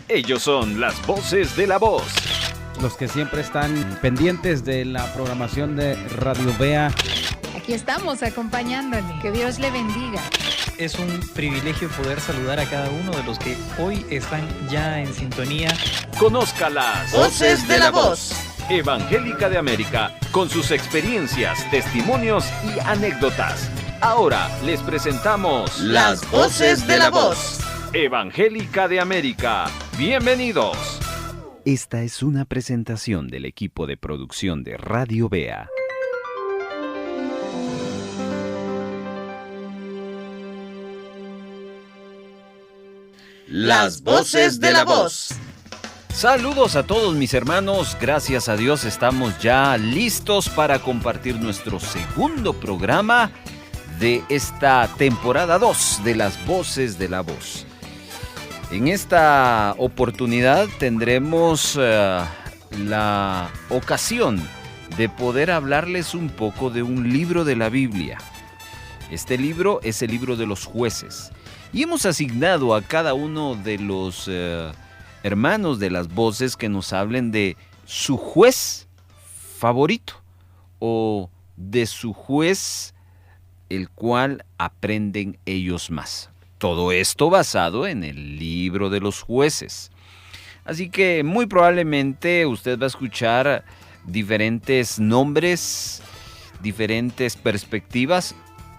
Ellos son las voces de la voz. Los que siempre están pendientes de la programación de Radio Vea. Aquí estamos acompañándole. Que Dios le bendiga. Es un privilegio poder saludar a cada uno de los que hoy están ya en sintonía. Conozca las voces de la voz. Evangélica de América, con sus experiencias, testimonios y anécdotas. Ahora les presentamos las voces de la voz. Evangélica de América. Bienvenidos. Esta es una presentación del equipo de producción de Radio Vea. Las voces de la voz. Saludos a todos mis hermanos, gracias a Dios estamos ya listos para compartir nuestro segundo programa de esta temporada 2 de las voces de la voz. En esta oportunidad tendremos la ocasión de poder hablarles un poco de un libro de la Biblia. Este libro es el libro de los jueces y hemos asignado a cada uno de los hermanos de las voces que nos hablen de su juez favorito o de su juez el cual aprenden ellos más. Todo esto basado en el libro de los jueces. Así que muy probablemente usted va a escuchar diferentes nombres, diferentes perspectivas,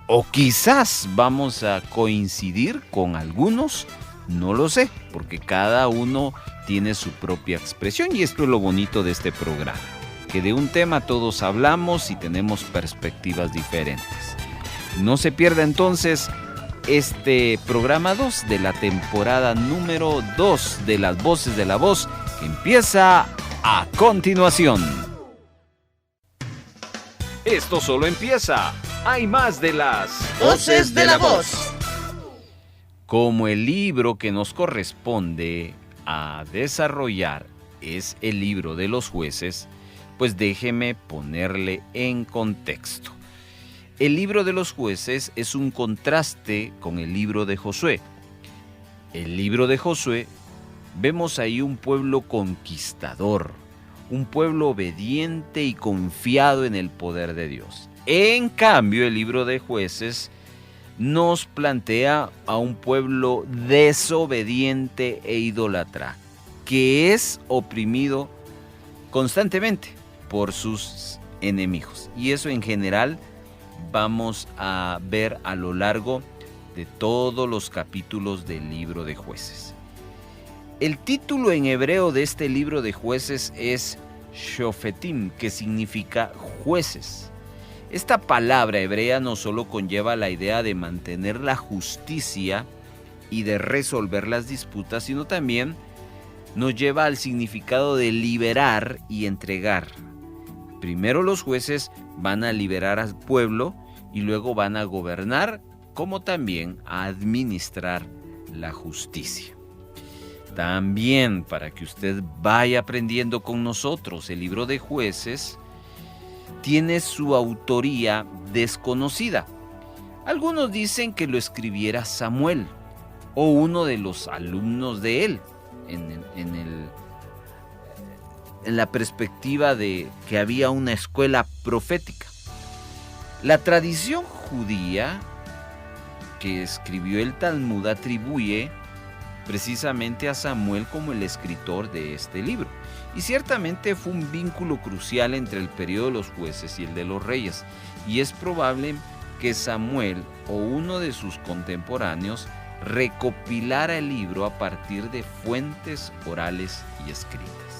o quizás vamos a coincidir con algunos, no lo sé, porque cada uno tiene su propia expresión y esto es lo bonito de este programa, que de un tema todos hablamos y tenemos perspectivas diferentes. No se pierda entonces este programa 2 de la temporada número 2 de las voces de la voz, que empieza a continuación. Esto solo empieza. Hay más de las voces de la voz. Como el libro que nos corresponde a desarrollar es el libro de los jueces, pues déjeme ponerle en contexto. El libro de los jueces es un contraste con el libro de Josué. El libro de Josué, vemos ahí un pueblo conquistador, un pueblo obediente y confiado en el poder de Dios. En cambio, el libro de jueces nos plantea a un pueblo desobediente e idólatra, que es oprimido constantemente por sus enemigos. Y eso en general vamos a ver a lo largo de todos los capítulos del libro de jueces. El título en hebreo de este libro de jueces es Shofetim, que significa jueces. Esta palabra hebrea no solo conlleva la idea de mantener la justicia y de resolver las disputas, sino también nos lleva al significado de liberar y entregar. Primero los jueces van a liberar al pueblo y luego van a gobernar, como también a administrar la justicia. También, para que usted vaya aprendiendo con nosotros, el libro de jueces tiene su autoría desconocida. Algunos dicen que lo escribiera Samuel o uno de los alumnos de él, en la perspectiva de que había una escuela profética. La tradición judía que escribió el Talmud atribuye precisamente a Samuel como el escritor de este libro. Y ciertamente fue un vínculo crucial entre el periodo de los jueces y el de los reyes. Y es probable que Samuel o uno de sus contemporáneos recopilara el libro a partir de fuentes orales y escritas.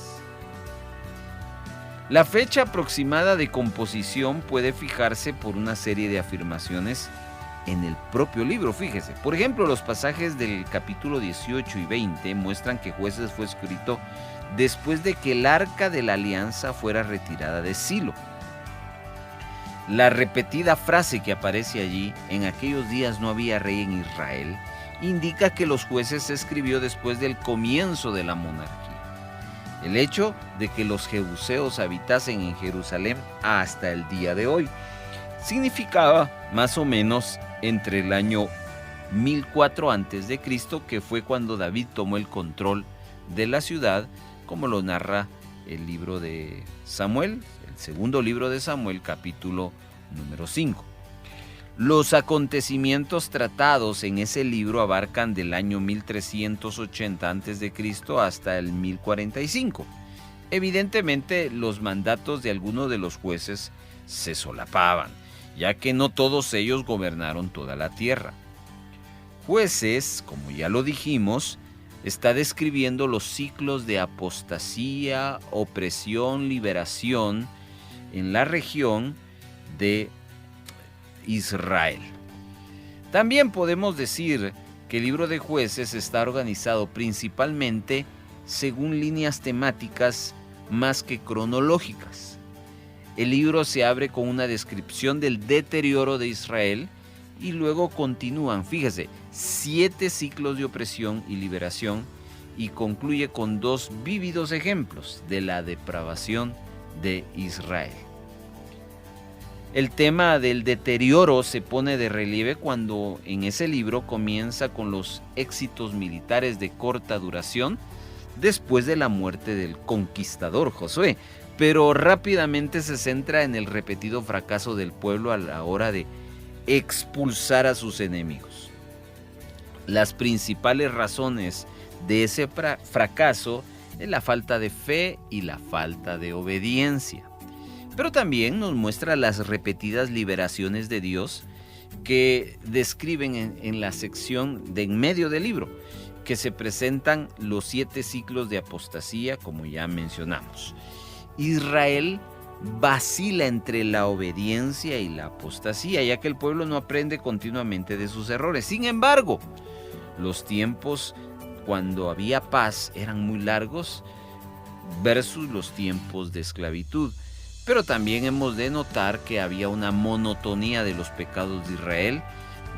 La fecha aproximada de composición puede fijarse por una serie de afirmaciones en el propio libro, fíjese. Por ejemplo, los pasajes del capítulo 18 y 20 muestran que Jueces fue escrito después de que el arca de la alianza fuera retirada de Silo. La repetida frase que aparece allí, en aquellos días no había rey en Israel, indica que los Jueces se escribió después del comienzo de la monarquía. El hecho de que los jebuseos habitasen en Jerusalén hasta el día de hoy significaba más o menos entre el año 1004 a.C., que fue cuando David tomó el control de la ciudad, como lo narra el libro de Samuel, el segundo libro de Samuel, capítulo número 5. Los acontecimientos tratados en ese libro abarcan del año 1380 a.C. hasta el 1045. Evidentemente, los mandatos de algunos de los jueces se solapaban, ya que no todos ellos gobernaron toda la tierra. Jueces, como ya lo dijimos, está describiendo los ciclos de apostasía, opresión, liberación en la región de Israel. También podemos decir que el libro de Jueces está organizado principalmente según líneas temáticas más que cronológicas. El libro se abre con una descripción del deterioro de Israel y luego continúan, fíjese, 7 ciclos de opresión y liberación y concluye con 2 vívidos ejemplos de la depravación de Israel. El tema del deterioro se pone de relieve cuando en ese libro comienza con los éxitos militares de corta duración después de la muerte del conquistador Josué, pero rápidamente se centra en el repetido fracaso del pueblo a la hora de expulsar a sus enemigos. Las principales razones de ese fracaso es la falta de fe y la falta de obediencia. Pero también nos muestra las repetidas liberaciones de Dios que describen en la sección de en medio del libro, que se presentan los 7 ciclos de apostasía, como ya mencionamos. Israel vacila entre la obediencia y la apostasía, ya que el pueblo no aprende continuamente de sus errores. Sin embargo, los tiempos cuando había paz eran muy largos versus los tiempos de esclavitud. Pero también hemos de notar que había una monotonía de los pecados de Israel,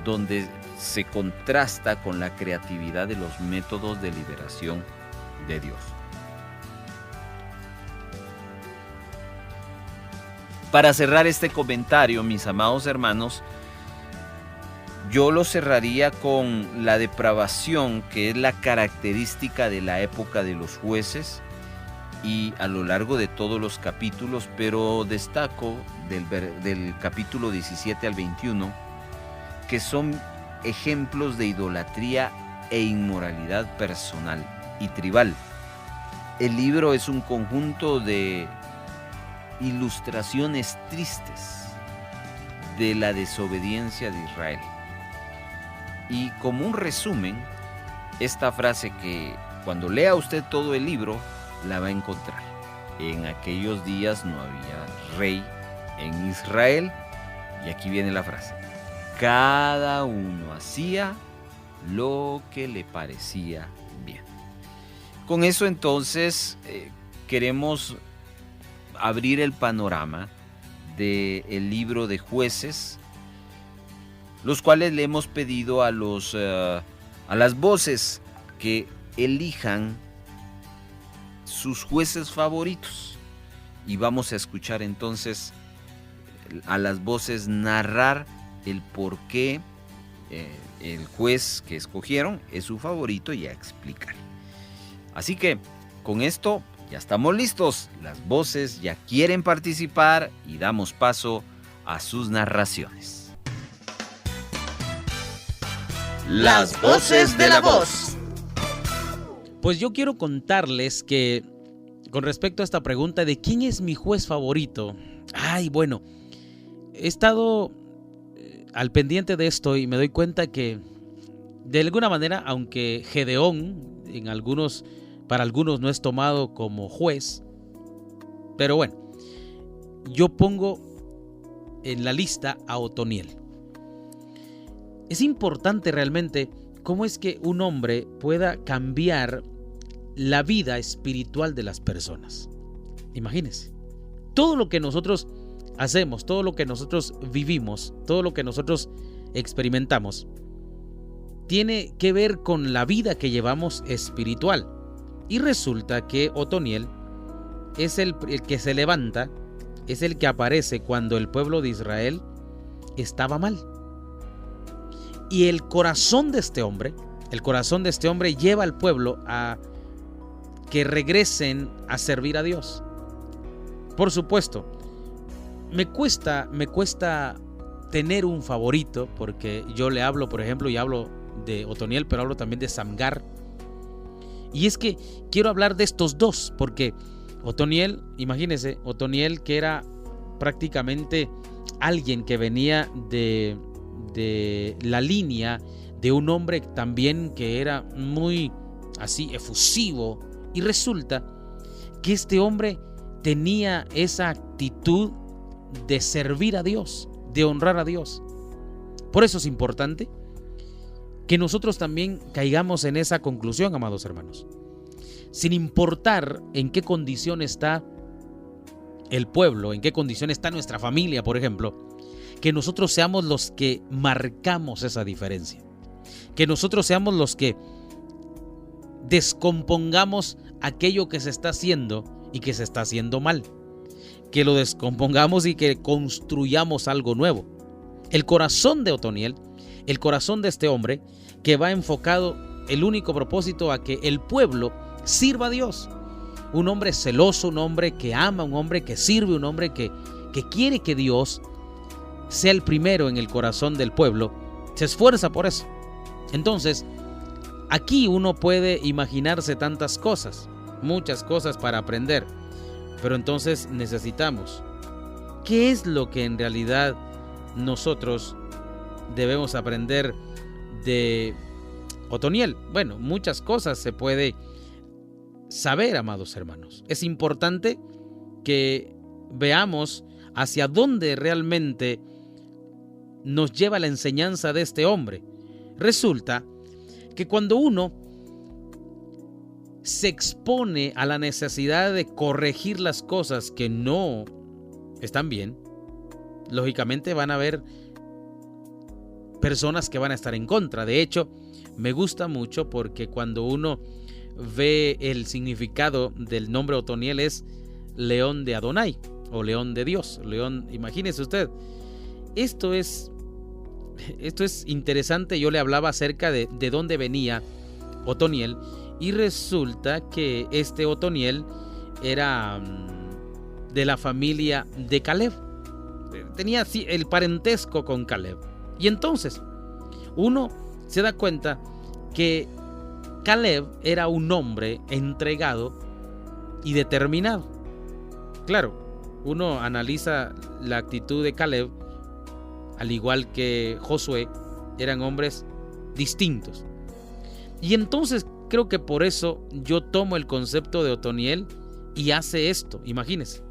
donde se contrasta con la creatividad de los métodos de liberación de Dios. Para cerrar este comentario, mis amados hermanos, yo lo cerraría con la depravación, que es la característica de la época de los jueces, y a lo largo de todos los capítulos, pero destaco del capítulo 17 al 21, que son ejemplos de idolatría e inmoralidad personal y tribal. El libro es un conjunto de ilustraciones tristes de la desobediencia de Israel. Y como un resumen, esta frase que cuando lea usted todo el libro, la va a encontrar. En aquellos días no había rey en Israel, y aquí viene la frase: cada uno hacía lo que le parecía bien. Con eso entonces queremos abrir el panorama del libro de Jueces, los cuales le hemos pedido a las voces que elijan sus jueces favoritos, y vamos a escuchar entonces a las voces narrar el por qué el juez que escogieron es su favorito y a explicar. Así que con esto ya estamos listos, las voces ya quieren participar y damos paso a sus narraciones. Las voces de la voz. Pues yo quiero contarles que con respecto a esta pregunta de quién es mi juez favorito, bueno, he estado al pendiente de esto y me doy cuenta que de alguna manera, aunque Gedeón para algunos no es tomado como juez, pero bueno, yo pongo en la lista a Otoniel. Es importante realmente cómo es que un hombre pueda cambiar la vida espiritual de las personas. Imagínense, todo lo que nosotros hacemos, todo lo que nosotros vivimos, todo lo que nosotros experimentamos, tiene que ver con la vida que llevamos espiritual. Y resulta que Otoniel es el que se levanta, es el que aparece cuando el pueblo de Israel estaba mal. Y el corazón de este hombre lleva al pueblo a que regresen a servir a Dios. Por supuesto, me cuesta tener un favorito, porque yo le hablo, por ejemplo, y hablo de Otoniel, pero hablo también de Samgar. Y es que quiero hablar de estos dos, porque Otoniel, imagínense, Otoniel, que era prácticamente alguien que venía de la línea de un hombre también que era muy así efusivo, y resulta que este hombre tenía esa actitud de servir a Dios, de honrar a Dios. Por eso es importante que nosotros también caigamos en esa conclusión, amados hermanos. Sin importar en qué condición está el pueblo, en qué condición está nuestra familia, por ejemplo, que nosotros seamos los que marcamos esa diferencia. Que nosotros seamos los que descompongamos aquello que se está haciendo y que se está haciendo mal. Que lo descompongamos y que construyamos algo nuevo. El corazón de Otoniel, el corazón de este hombre, que va enfocado el único propósito a que el pueblo sirva a Dios. Un hombre celoso, un hombre que ama, un hombre que sirve, un hombre que quiere que Dios sea el primero en el corazón del pueblo, se esfuerza por eso. Entonces, aquí uno puede imaginarse tantas cosas, muchas cosas para aprender, pero entonces necesitamos, ¿qué es lo que en realidad nosotros debemos aprender de Otoniel? Bueno, muchas cosas se puede saber, amados hermanos. Es importante que veamos hacia dónde realmente nos lleva la enseñanza de este hombre. Resulta que cuando uno se expone a la necesidad de corregir las cosas que no están bien, lógicamente van a haber personas que van a estar en contra. De hecho, me gusta mucho porque cuando uno ve el significado del nombre Otoniel es león de Adonai o león de Dios, león, imagínese usted. Esto es interesante. Yo le hablaba acerca de dónde venía Otoniel y resulta que este Otoniel era de la familia de Caleb. Tenía así el parentesco con Caleb. Y entonces uno se da cuenta que Caleb era un hombre entregado y determinado. Claro, uno analiza la actitud de Caleb, al igual que Josué, eran hombres distintos. Y entonces creo que por eso yo tomo el concepto de Otoniel y hace esto. Imagínense.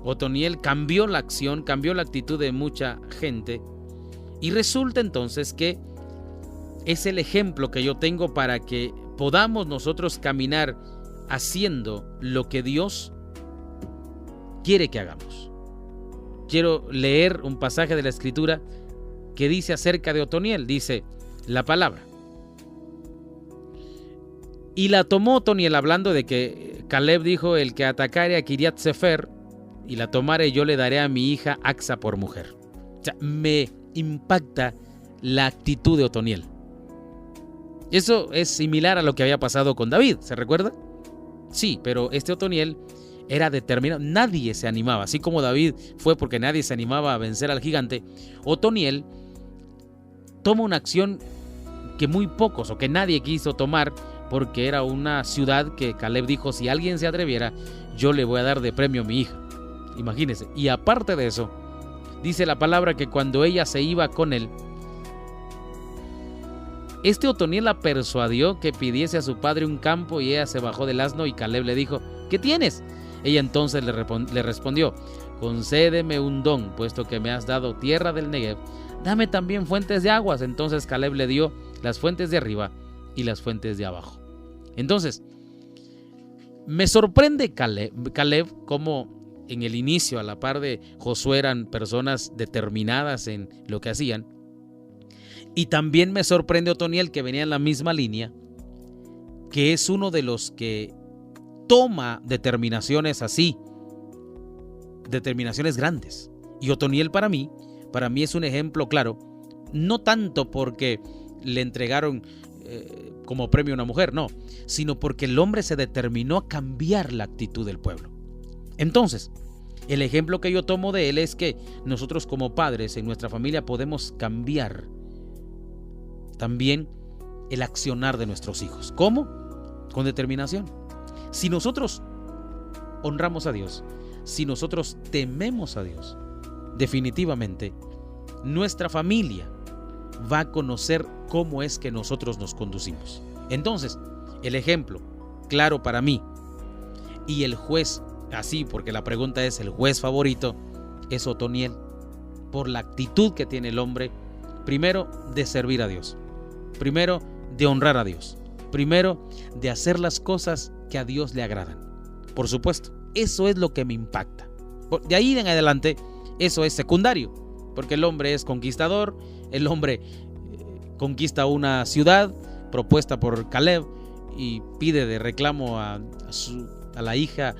Otoniel cambió la acción, cambió la actitud de mucha gente y resulta entonces que es el ejemplo que yo tengo para que podamos nosotros caminar haciendo lo que Dios quiere que hagamos. Quiero leer un pasaje de la Escritura que dice acerca de Otoniel. Dice la palabra: y la tomó Otoniel, hablando de que Caleb dijo: el que atacare a Kiriat Sefer y la tomare, yo le daré a mi hija Axa por mujer. O sea, me impacta la actitud de Otoniel. Eso es similar a lo que había pasado con David, ¿se recuerda? Sí, pero este Otoniel era determinado. Nadie se animaba, así como David fue porque nadie se animaba a vencer al gigante. Otoniel toma una acción que muy pocos o que nadie quiso tomar, porque era una ciudad que Caleb dijo: si alguien se atreviera, yo le voy a dar de premio a mi hija. Imagínense. Y aparte de eso, dice la palabra que cuando ella se iba con él, este Otoniel la persuadió que pidiese a su padre un campo, y ella se bajó del asno y Caleb le dijo: ¿qué tienes? Ella entonces le respondió: concédeme un don, puesto que me has dado tierra del Negev, dame también fuentes de aguas. Entonces Caleb le dio las fuentes de arriba y las fuentes de abajo. Entonces, me sorprende Caleb como en el inicio, a la par de Josué, eran personas determinadas en lo que hacían. Y también me sorprende Otoniel, que venía en la misma línea, que es uno de los que toma determinaciones así, determinaciones grandes. Y Otoniel para mí es un ejemplo claro, no tanto porque le entregaron como premio a una mujer, no, sino porque el hombre se determinó a cambiar la actitud del pueblo. Entonces, el ejemplo que yo tomo de él es que nosotros como padres en nuestra familia podemos cambiar también el accionar de nuestros hijos. ¿Cómo? Con determinación. Si nosotros honramos a Dios, si nosotros tememos a Dios, definitivamente nuestra familia va a conocer cómo es que nosotros nos conducimos. Entonces, el ejemplo claro para mí y el juez, así porque la pregunta es el juez favorito, es Otoniel, por la actitud que tiene el hombre, primero de servir a Dios, primero de honrar a Dios, primero de hacer las cosas que a Dios le agradan. Por supuesto, eso es lo que me impacta. De ahí en adelante, eso es secundario, porque el hombre es conquistador, el hombre conquista una ciudad propuesta por Caleb y pide de reclamo a la hija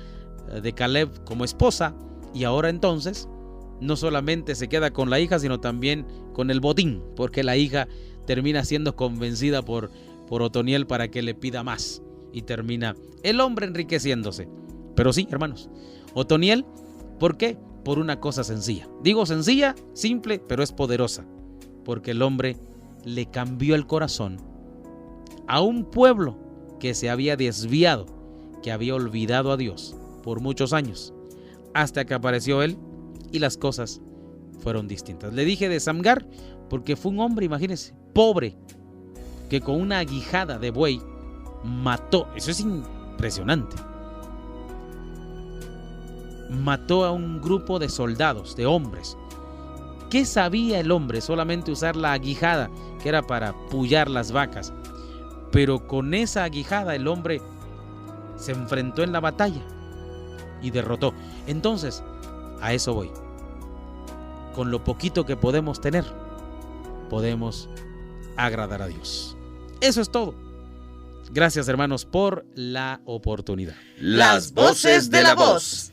de Caleb como esposa, y ahora entonces no solamente se queda con la hija, sino también con el botín, porque la hija termina siendo convencida por Otoniel para que le pida más, y termina el hombre enriqueciéndose. Pero sí, hermanos, Otoniel, ¿por qué? Por una cosa sencilla. Digo sencilla, simple, pero es poderosa, porque el hombre le cambió el corazón a un pueblo que se había desviado, que había olvidado a Dios por muchos años, hasta que apareció él y las cosas fueron distintas. Le dije de Samgar porque fue un hombre, imagínense, pobre, que con una aguijada de buey mató, eso es impresionante, mató a un grupo de soldados, de hombres. ¿Qué sabía el hombre? Solamente usar la aguijada, que era para pullar las vacas. Pero con esa aguijada el hombre se enfrentó en la batalla y derrotó. Entonces, a eso voy. Con lo poquito que podemos tener, podemos agradar a Dios. Eso es todo. Gracias, hermanos, por la oportunidad. Las voces de la voz.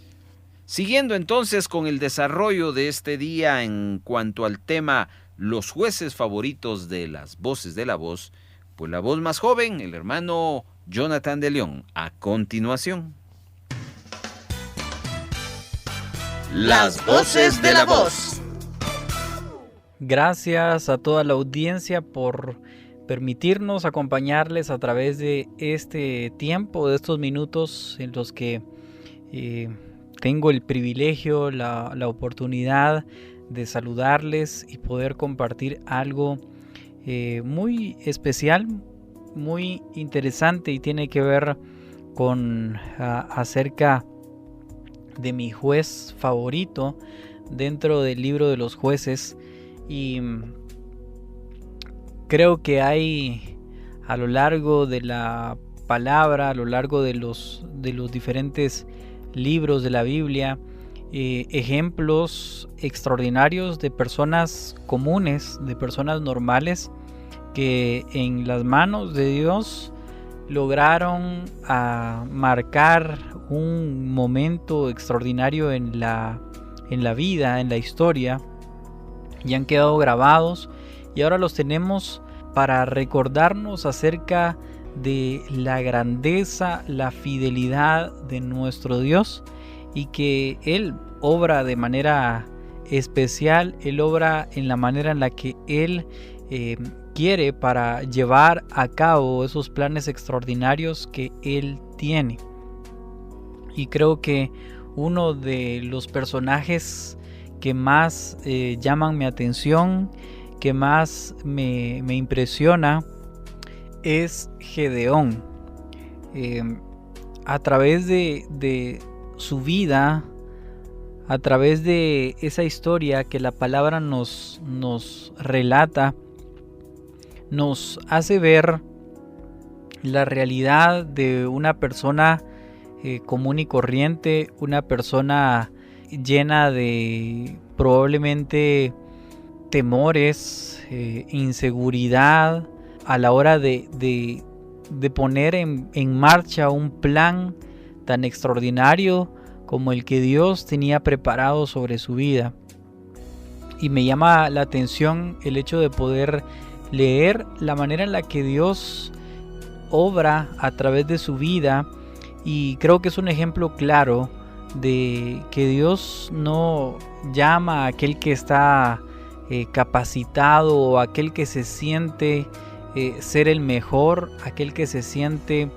Siguiendo entonces con el desarrollo de este día en cuanto al tema los jueces favoritos de las voces de la voz, pues la voz más joven, el hermano Jonathan de León, a continuación. Las voces de la voz. Gracias a toda la audiencia por permitirnos acompañarles a través de este tiempo, de estos minutos en los que tengo el privilegio, la oportunidad de saludarles y poder compartir algo muy especial, muy interesante, y tiene que ver con acerca de mi juez favorito dentro del libro de los jueces. Y creo que hay a lo largo de la palabra, a lo largo de los diferentes libros de la Biblia, ejemplos extraordinarios de personas comunes, de personas normales que en las manos de Dios lograron marcar un momento extraordinario en la vida, en la historia, y han quedado grabados, y ahora los tenemos para recordarnos acerca de la grandeza, la fidelidad de nuestro Dios, y que Él obra de manera especial, Él obra en la manera en la que Él quiere para llevar a cabo esos planes extraordinarios que Él tiene. Y creo que uno de los personajes que más llaman mi atención, que más me impresiona, es Gedeón. A través de su vida, a través de esa historia que la palabra nos relata, nos hace ver la realidad de una persona común y corriente, una persona llena de probablemente temores, inseguridad, a la hora de poner en marcha un plan tan extraordinario como el que Dios tenía preparado sobre su vida. Y me llama la atención el hecho de poder leer la manera en la que Dios obra a través de su vida, y creo que es un ejemplo claro de que Dios no llama a aquel que está capacitado o a aquel que se siente ser el mejor, aquel que se siente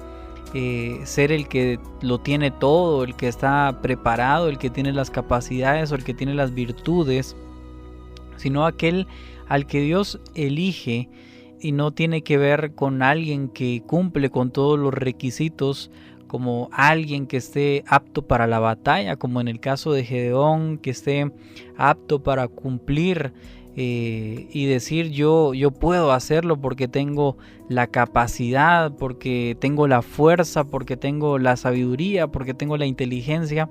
ser el que lo tiene todo, el que está preparado, el que tiene las capacidades o el que tiene las virtudes, sino aquel al que Dios elige, y no tiene que ver con alguien que cumple con todos los requisitos, como alguien que esté apto para la batalla, como en el caso de Gedeón, que esté apto para cumplir y decir yo puedo hacerlo porque tengo la capacidad, porque tengo la fuerza, porque tengo la sabiduría, porque tengo la inteligencia,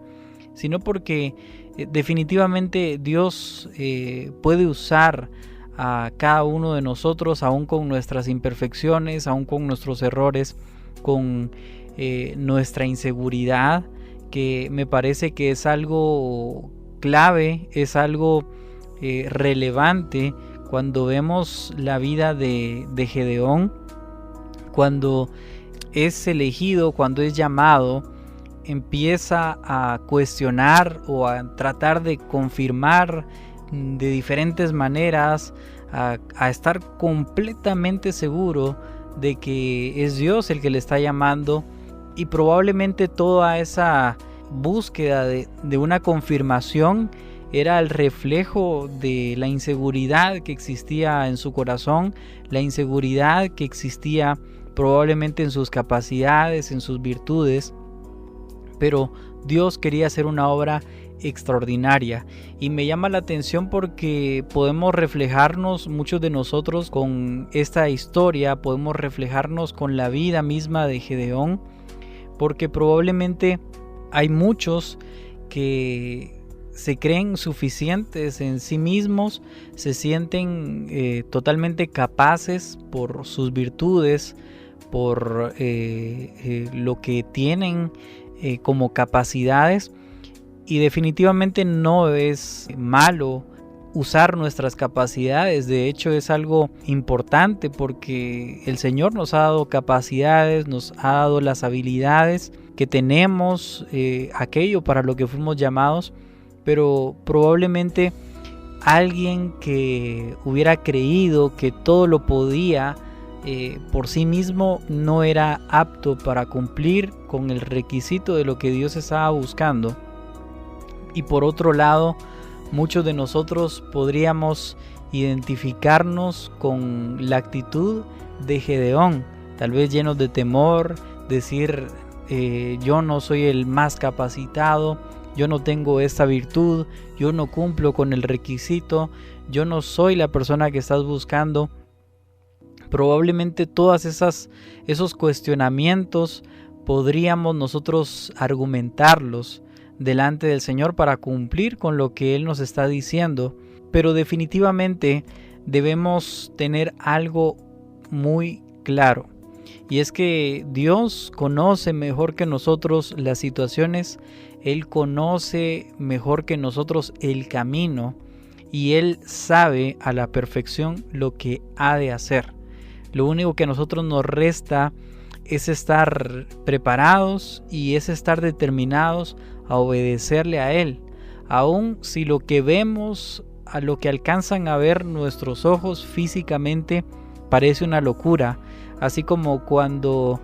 sino porque definitivamente Dios puede usar a cada uno de nosotros, aún con nuestras imperfecciones, aún con nuestros errores, con nuestra inseguridad, que me parece que es algo clave, es algo relevante cuando vemos la vida de Gedeón, cuando es elegido, cuando es llamado, empieza a cuestionar o a tratar de confirmar de diferentes maneras, a estar completamente seguro de que es Dios el que le está llamando, y probablemente toda esa búsqueda de una confirmación era el reflejo de la inseguridad que existía en su corazón, la inseguridad que existía probablemente en sus capacidades, en sus virtudes, pero Dios quería hacer una obra extraordinaria, y me llama la atención porque podemos reflejarnos, muchos de nosotros, con esta historia, podemos reflejarnos con la vida misma de Gedeón, porque probablemente hay muchos que se creen suficientes en sí mismos, se sienten totalmente capaces por sus virtudes, por lo que tienen como capacidades, y definitivamente no es malo usar nuestras capacidades. De hecho, es algo importante porque el Señor nos ha dado capacidades, nos ha dado las habilidades que tenemos, aquello para lo que fuimos llamados, pero probablemente alguien que hubiera creído que todo lo podía por sí mismo no era apto para cumplir con el requisito de lo que Dios estaba buscando. Y por otro lado, muchos de nosotros podríamos identificarnos con la actitud de Gedeón, tal vez llenos de temor, decir yo no soy el más capacitado, yo no tengo esta virtud, yo no cumplo con el requisito, yo no soy la persona que estás buscando. Probablemente todas esos cuestionamientos podríamos nosotros argumentarlos delante del Señor para cumplir con lo que Él nos está diciendo, pero definitivamente debemos tener algo muy claro, y es que Dios conoce mejor que nosotros las situaciones, Él conoce mejor que nosotros el camino, y Él sabe a la perfección lo que ha de hacer. Lo único que a nosotros nos resta es estar preparados y es estar determinados a obedecerle a Él, aun si lo que vemos, a lo que alcanzan a ver nuestros ojos físicamente, parece una locura, así como cuando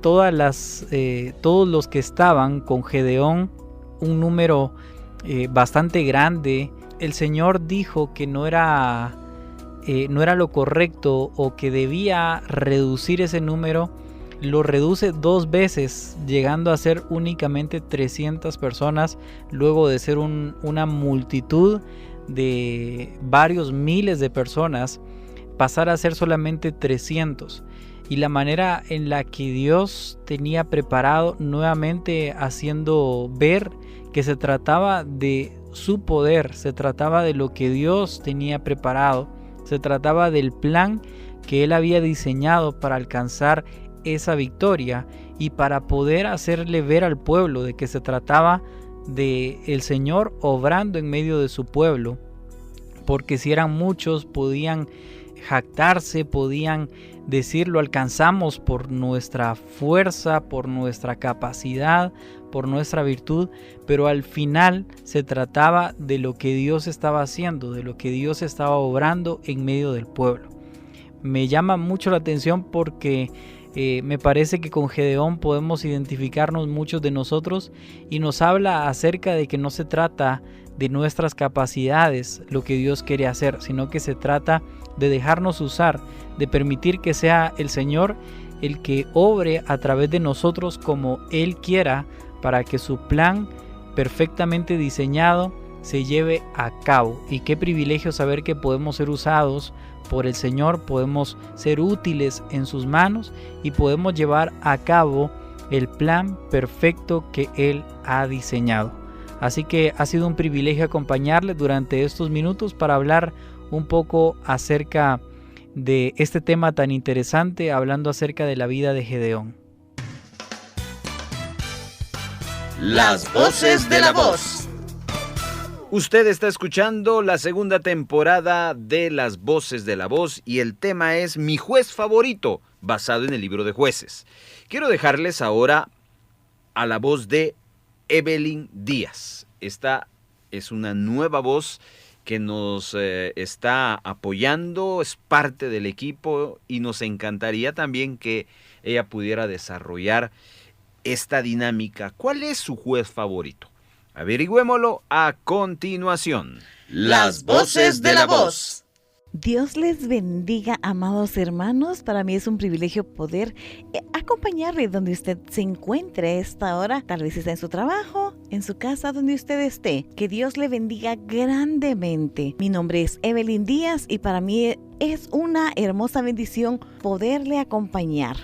todos los que estaban con Gedeón, un número bastante grande, el Señor dijo que no era lo correcto, o que debía reducir ese número. Lo reduce 2 veces, llegando a ser únicamente 300 personas, luego de ser una multitud de varios miles de personas, pasar a ser solamente 300. Y la manera en la que Dios tenía preparado, nuevamente haciendo ver que se trataba de su poder, se trataba de lo que Dios tenía preparado, se trataba del plan que Él había diseñado para alcanzar esa victoria y para poder hacerle ver al pueblo de que se trataba de el Señor obrando en medio de su pueblo, porque si eran muchos podían jactarse, podían decir lo alcanzamos por nuestra fuerza, por nuestra capacidad, por nuestra virtud, pero al final se trataba de lo que Dios estaba haciendo, de lo que Dios estaba obrando en medio del pueblo. Me llama mucho la atención porque me parece que con Gedeón podemos identificarnos muchos de nosotros, y nos habla acerca de que no se trata de nuestras capacidades lo que Dios quiere hacer, sino que se trata de dejarnos usar, de permitir que sea el Señor el que obre a través de nosotros como Él quiera, para que su plan perfectamente diseñado se lleve a cabo. Y qué privilegio saber que podemos ser usados por el Señor, podemos ser útiles en sus manos y podemos llevar a cabo el plan perfecto que Él ha diseñado. Así que ha sido un privilegio acompañarles durante estos minutos para hablar un poco acerca de este tema tan interesante, hablando acerca de la vida de Gedeón. Las voces de la voz. Usted está escuchando la segunda temporada de Las Voces de la Voz y el tema es Mi juez favorito, basado en el libro de Jueces. Quiero dejarles ahora a la voz de Evelyn Díaz. Esta es una nueva voz que nos está apoyando, es parte del equipo y nos encantaría también que ella pudiera desarrollar esta dinámica. ¿Cuál es su juez favorito? Averigüémoslo a continuación. Las voces de la voz. Dios les bendiga, amados hermanos. Para mí es un privilegio poder acompañarle donde usted se encuentre a esta hora. Tal vez está en su trabajo, en su casa, donde usted esté. Que Dios le bendiga grandemente. Mi nombre es Evelyn Díaz y para mí es una hermosa bendición poderle acompañar.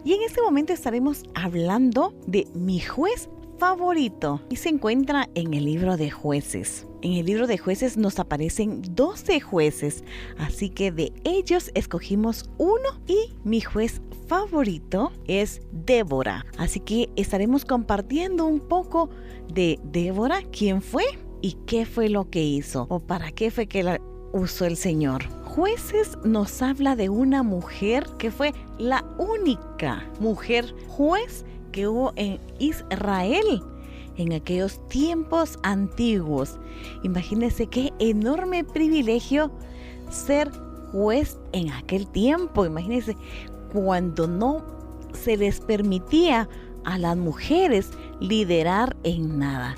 Y en este momento estaremos hablando de mi juez favorito y se encuentra en el libro de Jueces. En el libro de Jueces nos aparecen 12 jueces, así que de ellos escogimos uno y mi juez favorito es Débora. Así que estaremos compartiendo un poco de Débora, quién fue y qué fue lo que hizo o para qué fue que la usó el Señor. Jueces nos habla de una mujer que fue la única mujer juez que hubo en Israel en aquellos tiempos antiguos. Imagínense qué enorme privilegio ser juez en aquel tiempo. Imagínense cuando no se les permitía a las mujeres liderar en nada.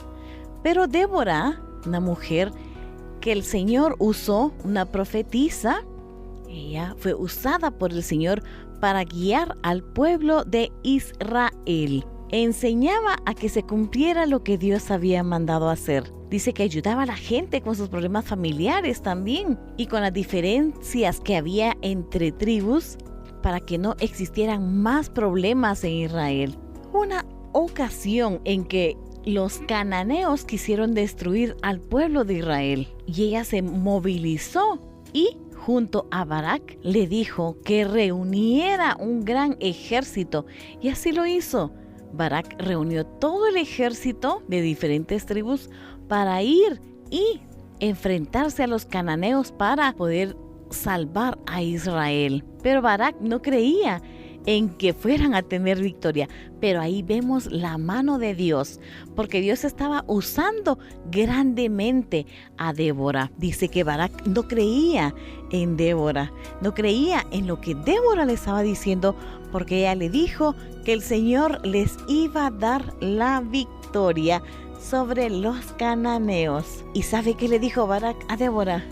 Pero Débora, una mujer que el Señor usó, una profetisa, ella fue usada por el Señor para guiar al pueblo de Israel. Enseñaba a que se cumpliera lo que Dios había mandado hacer. Dice que ayudaba a la gente con sus problemas familiares también y con las diferencias que había entre tribus para que no existieran más problemas en Israel. Una ocasión en que los cananeos quisieron destruir al pueblo de Israel y ella se movilizó y junto a Barak le dijo que reuniera un gran ejército y así lo hizo. Barak reunió todo el ejército de diferentes tribus para ir y enfrentarse a los cananeos para poder salvar a Israel. Pero Barak no creía en que fueran a tener victoria, pero ahí vemos la mano de Dios, porque Dios estaba usando grandemente a Débora. Dice que Barak no creía en Débora, no creía en lo que Débora le estaba diciendo, porque ella le dijo que el Señor les iba a dar la victoria sobre los cananeos. ¿Y sabe qué le dijo Barak a Débora?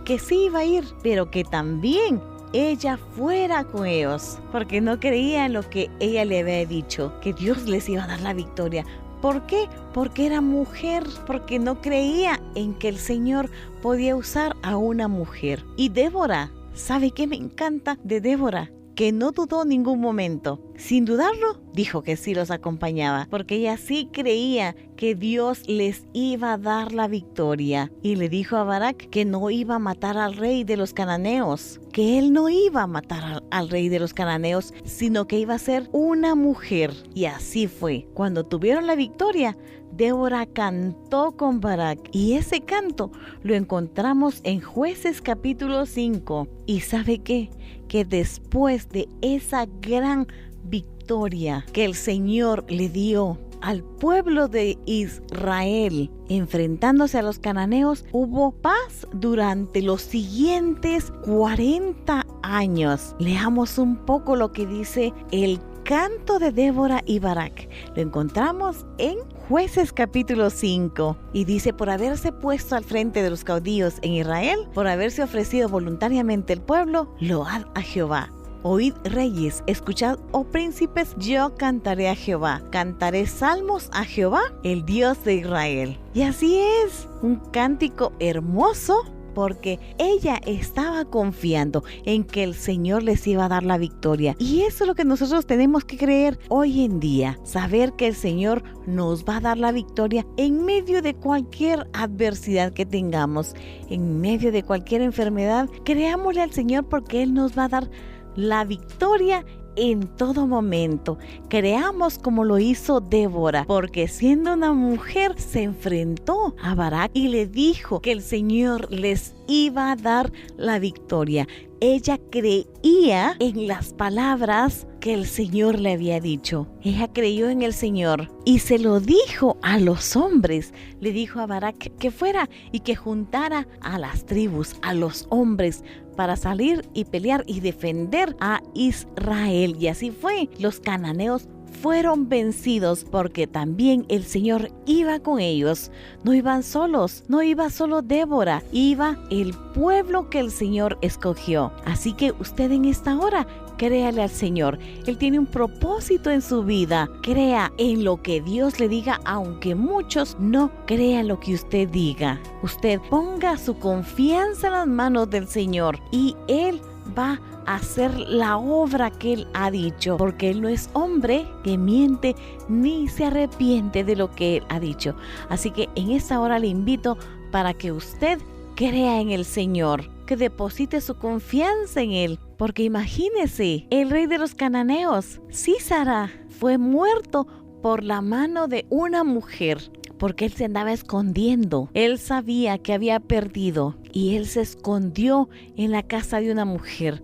Que sí iba a ir, pero que también ella fuera con ellos, porque no creía en lo que ella le había dicho, que Dios les iba a dar la victoria. ¿Por qué? Porque era mujer, porque no creía en que el Señor podía usar a una mujer. Y Débora, ¿sabe qué me encanta de Débora? Que no dudó ningún momento. Sin dudarlo, dijo que sí los acompañaba, porque ella sí creía que Dios les iba a dar la victoria. Y le dijo a Barak que no iba a matar al rey de los cananeos, que él no iba a matar al rey de los cananeos, sino que iba a ser una mujer. Y así fue. Cuando tuvieron la victoria, Débora cantó con Barak, y ese canto lo encontramos en Jueces capítulo 5. ¿Y sabe qué? Que después de esa gran victoria que el Señor le dio al pueblo de Israel enfrentándose a los cananeos, hubo paz durante los siguientes 40 años. Leamos un poco lo que dice el canto de Débora y Barak. Lo encontramos en Jueces capítulo 5 y dice: por haberse puesto al frente de los caudillos en Israel, por haberse ofrecido voluntariamente el pueblo, load a Jehová. Oíd reyes, escuchad, oh príncipes, yo cantaré a Jehová, cantaré salmos a Jehová, el Dios de Israel. Y así es, un cántico hermoso, porque ella estaba confiando en que el Señor les iba a dar la victoria. Y eso es lo que nosotros tenemos que creer hoy en día, saber que el Señor nos va a dar la victoria en medio de cualquier adversidad que tengamos, en medio de cualquier enfermedad. Creámosle al Señor porque Él nos va a dar la victoria en todo momento. Creamos como lo hizo Débora, porque siendo una mujer se enfrentó a Barak y le dijo que el Señor les iba a dar la victoria. Ella creía en las palabras que el Señor le había dicho. Ella creyó en el Señor y se lo dijo a los hombres. Le dijo a Barak que fuera y que juntara a las tribus, a los hombres, para salir y pelear y defender a Israel. Y así fue. Los cananeos fueron vencidos porque también el Señor iba con ellos. No iban solos, no iba solo Débora, iba el pueblo que el Señor escogió. Así que usted en esta hora, créale al Señor. Él tiene un propósito en su vida. Crea en lo que Dios le diga, aunque muchos no crean lo que usted diga. Usted ponga su confianza en las manos del Señor y Él va a hacer la obra que Él ha dicho, porque Él no es hombre que miente ni se arrepiente de lo que Él ha dicho. Así que en esta hora le invito para que usted crea en el Señor, que deposite su confianza en Él, porque imagínese, el rey de los cananeos, Sísara, fue muerto por la mano de una mujer, porque él se andaba escondiendo. Él sabía que había perdido y él se escondió en la casa de una mujer,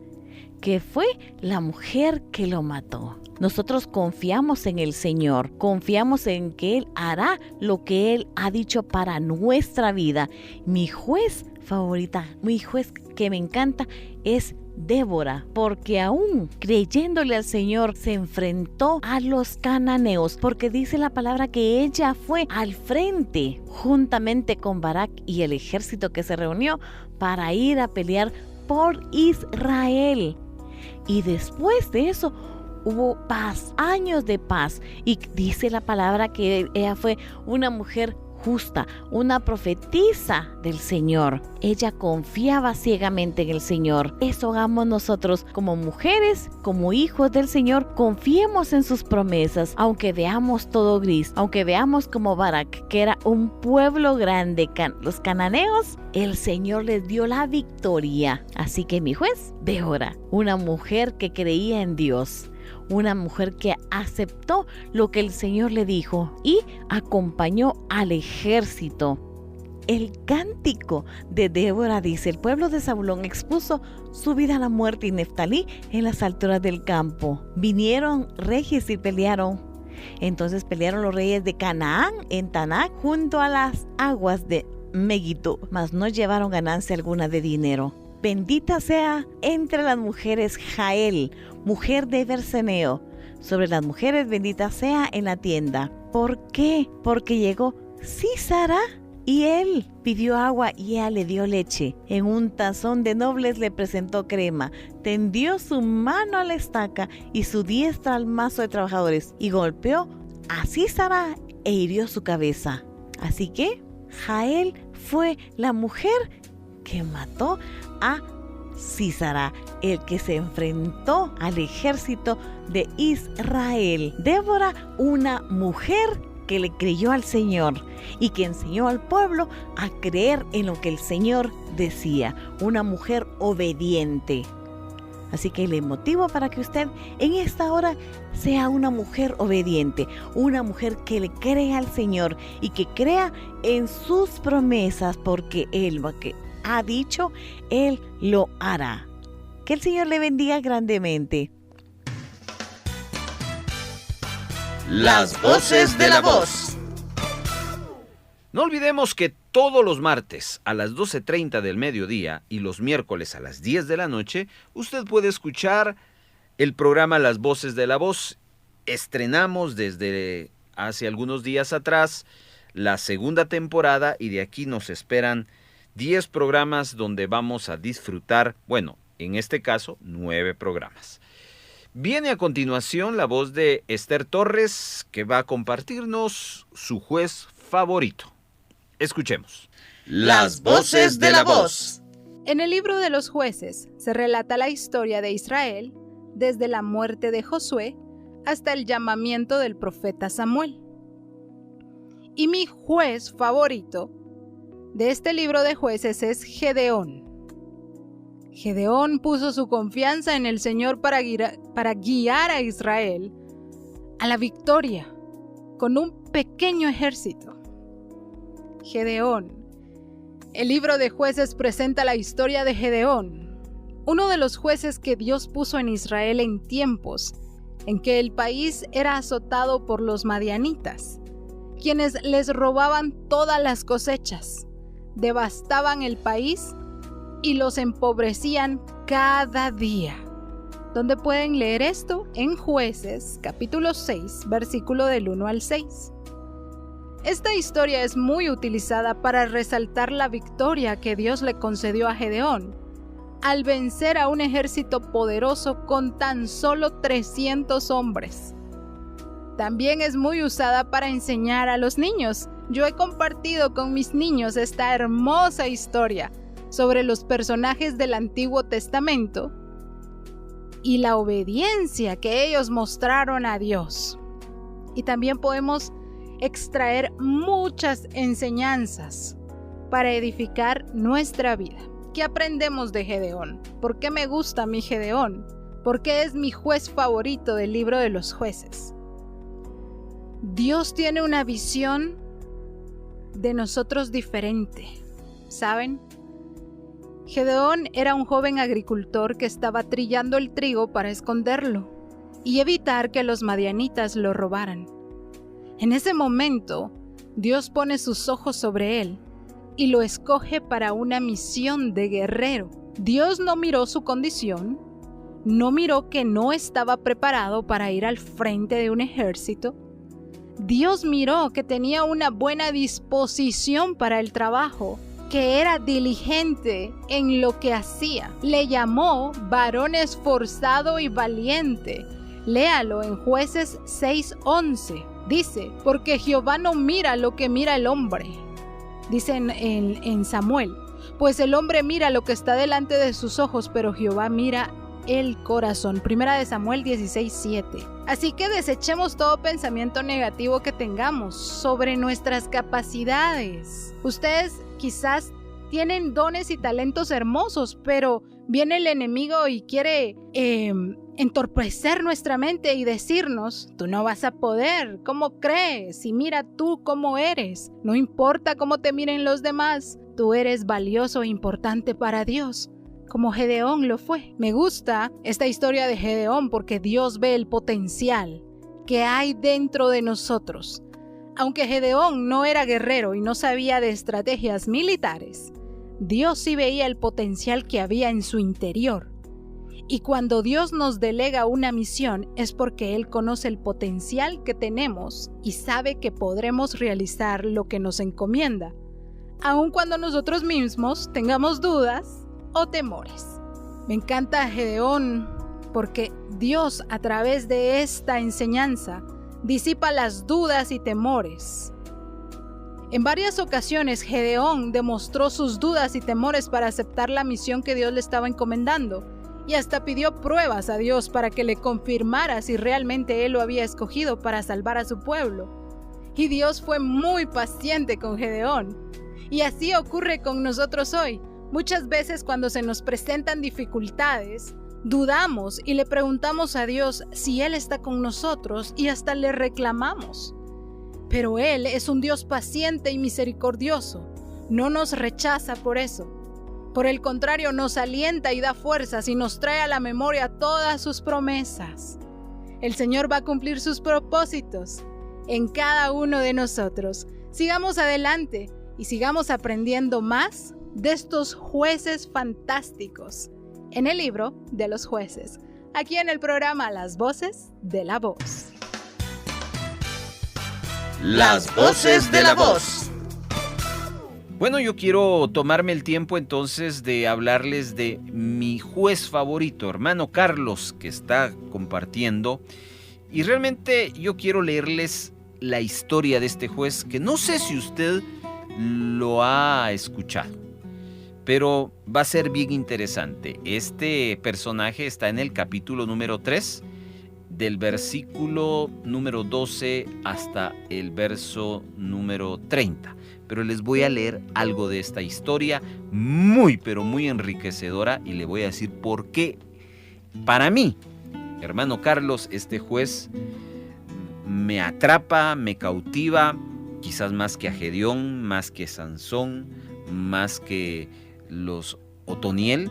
que fue la mujer que lo mató. Nosotros confiamos en el Señor, confiamos en que Él hará lo que Él ha dicho para nuestra vida. Mi juez favorita, mi juez que me encanta es Débora, porque aún creyéndole al Señor se enfrentó a los cananeos, porque dice la palabra que ella fue al frente juntamente con Barak y el ejército que se reunió para ir a pelear por Israel. Y después de eso hubo paz, años de paz, y dice la palabra que ella fue una mujer justa, una profetisa del Señor. Ella confiaba ciegamente en el Señor. Eso hagamos nosotros como mujeres, como hijos del Señor. Confiemos en sus promesas, aunque veamos todo gris, aunque veamos como Barak, que era un pueblo grande, los cananeos, el Señor les dio la victoria. Así que mi juez, Débora, una mujer que creía en Dios, una mujer que aceptó lo que el Señor le dijo y acompañó al ejército. El cántico de Débora dice: el pueblo de Zabulón expuso su vida a la muerte y Neftalí en las alturas del campo. Vinieron reyes y pelearon. Entonces pelearon los reyes de Canaán en Tanak junto a las aguas de Megiddo, mas no llevaron ganancia alguna de dinero. Bendita sea entre las mujeres Jael, mujer de Berseneo. Sobre las mujeres bendita sea en la tienda. ¿Por qué? Porque llegó Sísara y él pidió agua y ella le dio leche. En un tazón de nobles le presentó crema. Tendió su mano a la estaca y su diestra al mazo de trabajadores y golpeó a Sísara e hirió su cabeza. Así que Jael fue la mujer que mató a Sísara, el que se enfrentó al ejército de Israel. Débora, una mujer que le creyó al Señor y que enseñó al pueblo a creer en lo que el Señor decía. Una mujer obediente. Así que le motivo para que usted en esta hora sea una mujer obediente, una mujer que le crea al Señor y que crea en sus promesas, porque Él lo que ha dicho, Él lo hará. Que el Señor le bendiga grandemente. Las voces de la voz. No olvidemos que todos los martes a las 12:30 del mediodía y los miércoles a las 10 de la noche, usted puede escuchar el programa Las Voces de la Voz. Estrenamos desde hace algunos días atrás la segunda temporada y de aquí nos esperan 10 programas donde vamos a disfrutar, bueno, en este caso 9 programas. Viene a continuación la voz de Esther Torres, que va a compartirnos su juez favorito. Escuchemos. Las voces de la voz. En el libro de los jueces se relata la historia de Israel desde la muerte de Josué hasta el llamamiento del profeta Samuel. Y mi juez favorito de este libro de jueces es Gedeón. Gedeón puso su confianza en el Señor para guiar a Israel a la victoria con un pequeño ejército. Gedeón. El libro de jueces presenta la historia de Gedeón, uno de los jueces que Dios puso en Israel en tiempos en que el país era azotado por los madianitas, quienes les robaban todas las cosechas, devastaban el país y los empobrecían cada día. ¿Dónde pueden leer esto? En Jueces, capítulo 6, versículo del 1 al 6. Esta historia es muy utilizada para resaltar la victoria que Dios le concedió a Gedeón al vencer a un ejército poderoso con tan solo 300 hombres. También es muy usada para enseñar a los niños. Yo he compartido con mis niños esta hermosa historia sobre los personajes del Antiguo Testamento y la obediencia que ellos mostraron a Dios. Y también podemos extraer muchas enseñanzas para edificar nuestra vida. ¿Qué aprendemos de Gedeón? ¿Por qué me gusta mi Gedeón? ¿Por qué es mi juez favorito del libro de los jueces? Dios tiene una visión de nosotros diferente, ¿saben? Gedeón era un joven agricultor que estaba trillando el trigo para esconderlo y evitar que los madianitas lo robaran. En ese momento, Dios pone sus ojos sobre él y lo escoge para una misión de guerrero. Dios no miró su condición, no miró que no estaba preparado para ir al frente de un ejército. Dios miró que tenía una buena disposición para el trabajo, que era diligente en lo que hacía. Le llamó varón esforzado y valiente. Léalo en Jueces 6:11. Dice, porque Jehová no mira lo que mira el hombre. Dice en Samuel, pues el hombre mira lo que está delante de sus ojos, pero Jehová mira el corazón. Primera de Samuel 16:7. Así que desechemos todo pensamiento negativo que tengamos sobre nuestras capacidades. Ustedes quizás tienen dones y talentos hermosos, pero viene el enemigo y quiere entorpecer nuestra mente y decirnos, tú no vas a poder, ¿cómo crees? Y mira tú cómo eres, no importa cómo te miren los demás, tú eres valioso e importante para Dios, como Gedeón lo fue. Me gusta esta historia de Gedeón porque Dios ve el potencial que hay dentro de nosotros. Aunque Gedeón no era guerrero y no sabía de estrategias militares, Dios sí veía el potencial que había en su interior. Y cuando Dios nos delega una misión es porque Él conoce el potencial que tenemos y sabe que podremos realizar lo que nos encomienda, aun cuando nosotros mismos tengamos dudas o temores. Me encanta Gedeón porque Dios a través de esta enseñanza disipa las dudas y temores En varias ocasiones Gedeón demostró sus dudas y temores para aceptar la misión que Dios le estaba encomendando y hasta pidió pruebas a Dios para que le confirmara si realmente él lo había escogido para salvar a su pueblo. Y Dios fue muy paciente con Gedeón. Y así ocurre con nosotros hoy. Muchas veces cuando se nos presentan dificultades, dudamos y le preguntamos a Dios si Él está con nosotros y hasta le reclamamos. Pero Él es un Dios paciente y misericordioso. No nos rechaza por eso. Por el contrario, nos alienta y da fuerzas y nos trae a la memoria todas sus promesas. El Señor va a cumplir sus propósitos en cada uno de nosotros. Sigamos adelante y sigamos aprendiendo más de estos jueces fantásticos en el libro de los jueces, aquí en el programa Las Voces de la Voz. Las voces de la voz. Bueno, yo quiero tomarme el tiempo entonces de hablarles de mi juez favorito, hermano Carlos, que está compartiendo. Y realmente yo quiero leerles la historia de este juez, que no sé si usted lo ha escuchado, pero va a ser bien interesante. Este personaje está en el capítulo número 3, del versículo número 12 hasta el verso número 30. Pero les voy a leer algo de esta historia muy, pero muy enriquecedora, y le voy a decir por qué. Para mí, hermano Carlos, este juez me atrapa, me cautiva, quizás más que a Gedeón, más que Sansón, más que los Otoniel,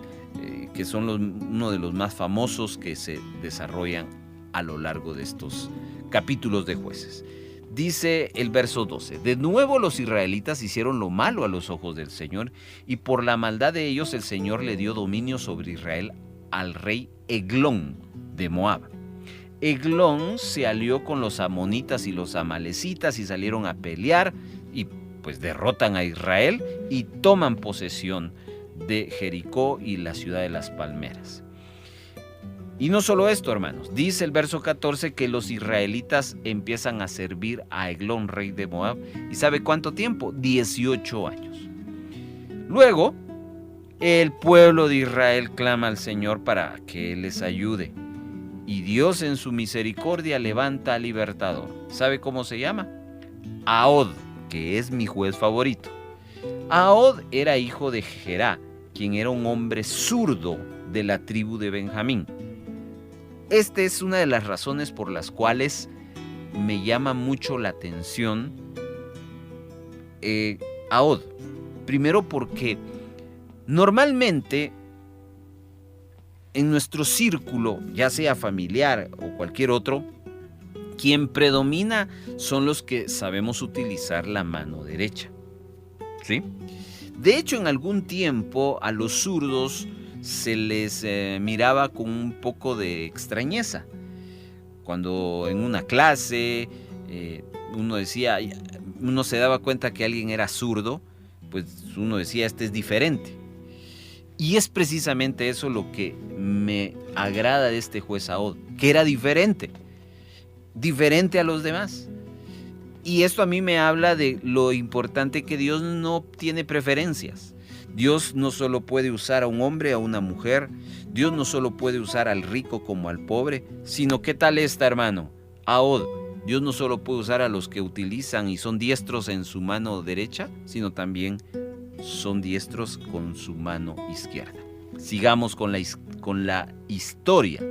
que son uno de los más famosos que se desarrollan a lo largo de estos capítulos de jueces. Dice el verso 12: de nuevo los israelitas hicieron lo malo a los ojos del Señor, y por la maldad de ellos el Señor le dio dominio sobre Israel al rey Eglón de Moab. Eglón se alió con los amonitas y los amalecitas y salieron a pelear, y pues derrotan a Israel y toman posesión de Jericó y la ciudad de las palmeras. Y no solo esto, hermanos, dice el verso 14 que los israelitas empiezan a servir a Eglón, rey de Moab. ¿Y sabe cuánto tiempo? 18 años. Luego, el pueblo de Israel clama al Señor para que Él les ayude. Y Dios en su misericordia levanta al libertador. ¿Sabe cómo se llama? Ahod, que es mi juez favorito. Ahod era hijo de Gerá, quien era un hombre zurdo de la tribu de Benjamín. Esta es una de las razones por las cuales me llama mucho la atención Ahod. Primero porque normalmente en nuestro círculo, ya sea familiar o cualquier otro, quien predomina son los que sabemos utilizar la mano derecha, ¿sí? De hecho, en algún tiempo a los zurdos se les miraba con un poco de extrañeza. Cuando en una clase uno se daba cuenta que alguien era zurdo, pues uno decía, este es diferente. Y es precisamente eso lo que me agrada de este juez Ahod, que era diferente a los demás. Y esto a mí me habla de lo importante que Dios no tiene preferencias. Dios no solo puede usar a un hombre, a una mujer. Dios no solo puede usar al rico como al pobre, sino ¿qué tal esta, hermano? Ahod, Dios no solo puede usar a los que utilizan y son diestros en su mano derecha, sino también son diestros con su mano izquierda. Sigamos con la historia.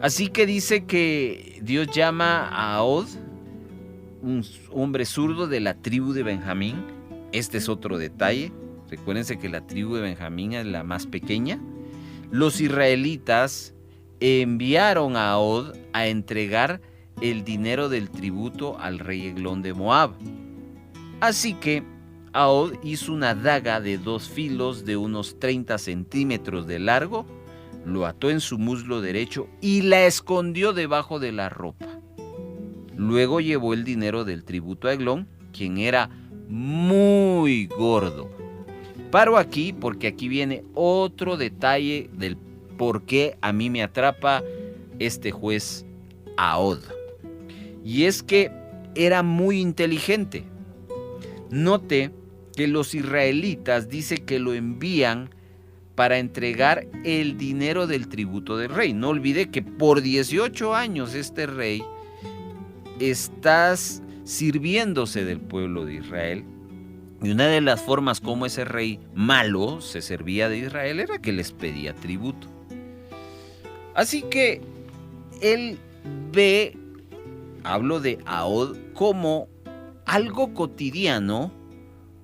Así que dice que Dios llama a Ahod, un hombre zurdo de la tribu de Benjamín. Este es otro detalle. Recuérdense que la tribu de Benjamín es la más pequeña. Los israelitas enviaron a Ahod a entregar el dinero del tributo al rey Eglón de Moab. Así que Ahod hizo una daga de 2 filos de unos 30 centímetros de largo, lo ató en su muslo derecho y la escondió debajo de la ropa. Luego llevó el dinero del tributo a Eglón, quien era muy gordo. Paro aquí porque aquí viene otro detalle del por qué a mí me atrapa este juez Ahod. Y es que era muy inteligente. Note que los israelitas dice que lo envían para entregar el dinero del tributo del rey. No olvide que por 18 años este rey está sirviéndose del pueblo de Israel. Y una de las formas como ese rey malo se servía de Israel era que les pedía tributo. Así que él ve, hablo de Ahod, como algo cotidiano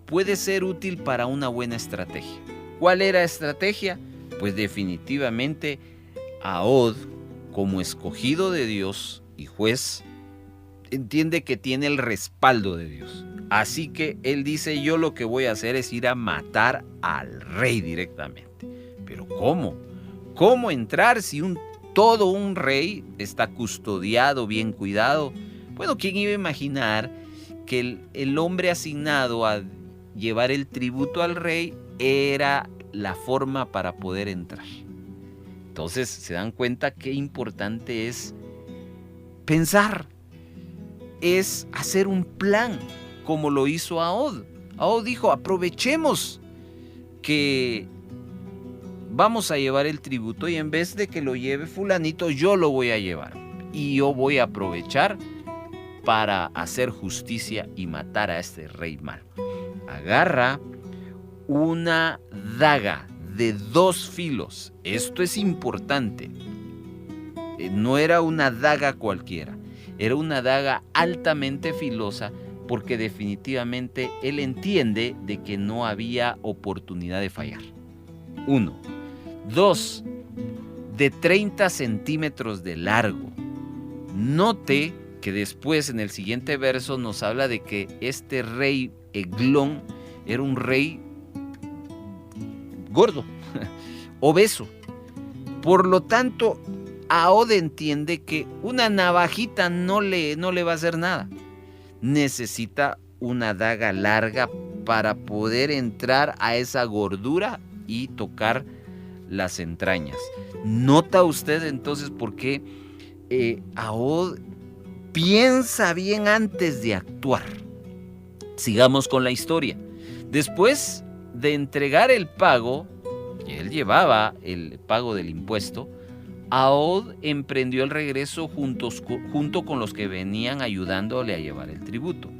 puede ser útil para una buena estrategia. ¿Cuál era la estrategia? Pues definitivamente Ahod, como escogido de Dios y juez, entiende que tiene el respaldo de Dios. Así que él dice, yo lo que voy a hacer es ir a matar al rey directamente. ¿Pero cómo? ¿Cómo entrar si todo un rey está custodiado, bien cuidado? Bueno, ¿quién iba a imaginar que el hombre asignado a llevar el tributo al rey era la forma para poder entrar? Entonces se dan cuenta qué importante es pensar, es hacer un plan como lo hizo Ahod. Ahod dijo, aprovechemos que vamos a llevar el tributo y en vez de que lo lleve fulanito, yo lo voy a llevar. Y yo voy a aprovechar para hacer justicia y matar a este rey malo. Agarra una daga de 2 filos. Esto es importante. No era una daga cualquiera. Era una daga altamente filosa porque definitivamente él entiende de que no había oportunidad de fallar. 1. 2. De 30 centímetros de largo. Note que después en el siguiente verso nos habla de que este rey Eglón era un rey gordo, obeso. Por lo tanto, Ahod entiende que una navajita no le va a hacer nada. Necesita una daga larga para poder entrar a esa gordura y tocar las entrañas. ¿Nota usted entonces por qué Ahod piensa bien antes de actuar? Sigamos con la historia. Después de entregar el pago, él llevaba el pago del impuesto, Ahod emprendió el regreso junto con los que venían ayudándole a llevar el tributo.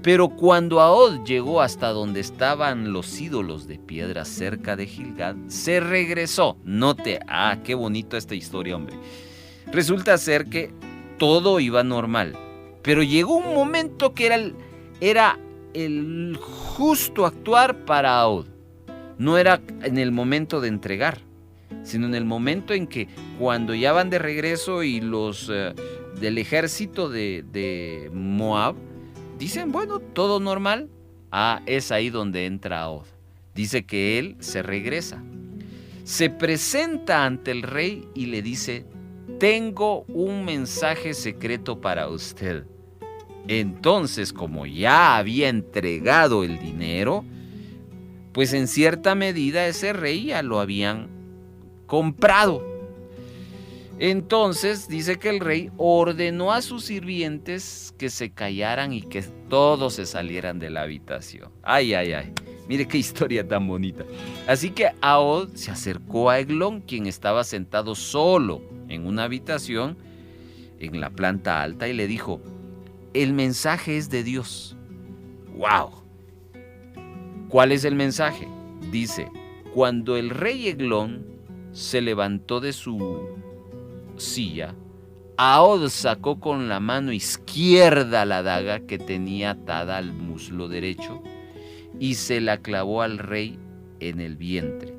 Pero cuando Ahod llegó hasta donde estaban los ídolos de piedra cerca de Gilgad, se regresó. Note, qué bonito esta historia, hombre. Resulta ser que todo iba normal, pero llegó un momento que era el justo actuar para Ahod. No era en el momento de entregar, sino en el momento en que cuando ya van de regreso y los del ejército de Moab dicen, bueno, todo normal, es ahí donde entra Ahod. Dice que él se regresa, se presenta ante el rey y le dice, tengo un mensaje secreto para usted. Entonces, como ya había entregado el dinero, pues en cierta medida ese rey ya lo habían comprado. Entonces dice que el rey ordenó a sus sirvientes que se callaran y que todos se salieran de la habitación. Ay, mire qué historia tan bonita. Así que Ahod se acercó a Eglón, quien estaba sentado solo en una habitación en la planta alta, y le dijo, el mensaje es de Dios. ¡Wow! ¿Cuál es el mensaje? Dice, cuando el rey Eglón se levantó de su silla, Ahod sacó con la mano izquierda la daga que tenía atada al muslo derecho y se la clavó al rey en el vientre.